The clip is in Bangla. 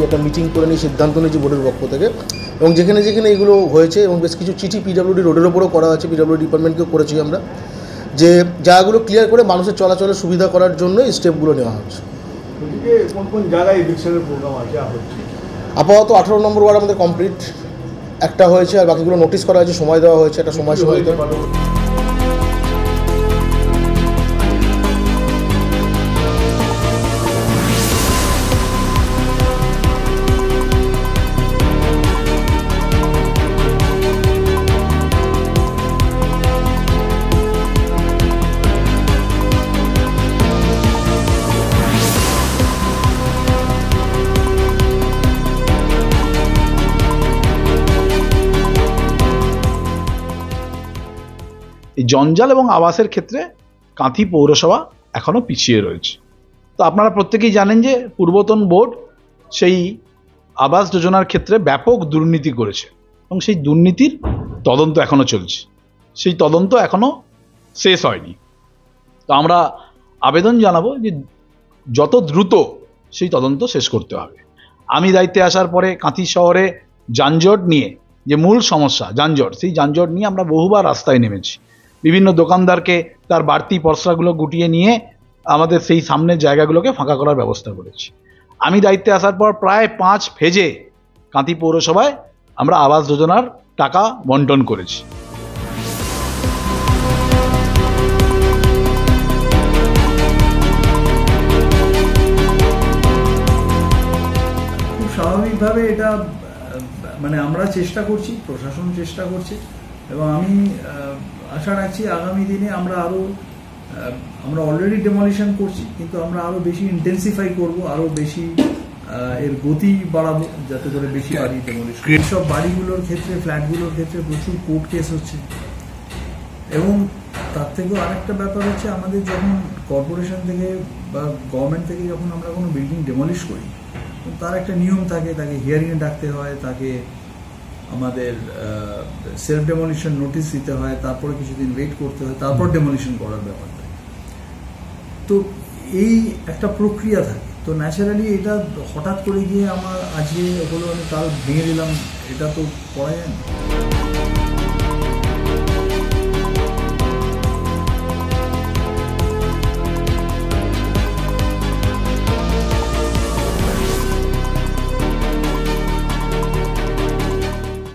একটা মিটিং করে নিয়ে সিদ্ধান্ত নিয়েছি বোর্ডের পক্ষ থেকে, এবং যেখানে যেখানে এগুলো হয়েছে এবং বেশ কিছু চিঠি পিডব্লিউডি রোডের ওপরও করা হয়েছে, পিডব্লিউডি ডিপার্টমেন্টকেও করেছি আমরা, যে জায়গাগুলো ক্লিয়ার করে মানুষের চলাচলের সুবিধা করার জন্য এই স্টেপগুলো নেওয়া হচ্ছে। কোন কোন জায়গায় এভিকশনের প্রোগ্রাম আছে? আপাতত 18 নম্বর ওয়ার্ড আমাদের কমপ্লিট, একটা হয়েছে, আর বাকিগুলো নোটিশ করা হয়েছে, সময় দেওয়া হয়েছে, একটা সময় জঞ্জাল এবং আবাসের ক্ষেত্রে কাঁথি পৌরসভা এখনো পিছিয়ে রয়েছে। তো আপনারা প্রত্যেকেই জানেন যে পূর্বতন বোর্ড সেই আবাস যোজনার ক্ষেত্রে ব্যাপক দুর্নীতি করেছে এবং সেই দুর্নীতির তদন্ত এখনো চলছে, সেই তদন্ত এখনো শেষ হয়নি। তো আমরা আবেদন জানাবো যে যত দ্রুত সেই তদন্ত শেষ করতে হবে। আমি দায়িত্বে আসার পরে কাঁথি শহরে যানজট নিয়ে যে মূল সমস্যা যানজট, সেই যানজট নিয়ে আমরা বহুবার রাস্তায় নেমেছি, বিভিন্ন দোকানদারকে তার বাড়তি পসরাগুলো গুটিয়ে নিয়ে আমাদের সেই সামনের জায়গাগুলোকে ফাঁকা করার ব্যবস্থা করেছি। আমি দায়িত্বে আসার পর প্রায় 5 ফেজে কাঁথি পৌরসভায় আমরা আবাস যোজনার টাকা বন্টন করেছি। খুব স্বাভাবিকভাবে এটা মানে আমরা চেষ্টা করছি, প্রশাসন চেষ্টা করছে, এবং আমি আশা রাখছি আগামী দিনে আমরা অলরেডি ডেমলিশন করছি, কিন্তু আমরা আরো বেশি ইন্টেন্সিফাই করব, আরো বেশি এর গতি বাড়াবো, যাতে করে বেশি বাড়ি ডেমলিশন। সব বাড়িগুলোর ক্ষেত্রে, ফ্ল্যাটগুলোর ক্ষেত্রে প্রচুর কোর্ট কেস হচ্ছে, এবং তার থেকেও আরেকটা ব্যাপার হচ্ছে আমাদের যখন কর্পোরেশন থেকে বা গভর্নমেন্ট থেকে যখন আমরা কোনো বিল্ডিং ডেমলিশ করি, তার একটা নিয়ম থাকে, তাকে হিয়ারিংয়ে ডাকতে হয়, তাকে আমাদের সেলফ ডেমলিশন নোটিশ দিতে হয়, তারপরে কিছুদিন ওয়েট করতে হয়, তারপর ডেমলিশন করার ব্যাপার থাকে। তো এই একটা প্রক্রিয়া থাকে। তো ন্যাচারালি এটা হঠাৎ করে গিয়ে আমার আজকে হলো, আমি কাল ভেঙে দিলাম, এটা তো করা যায় না।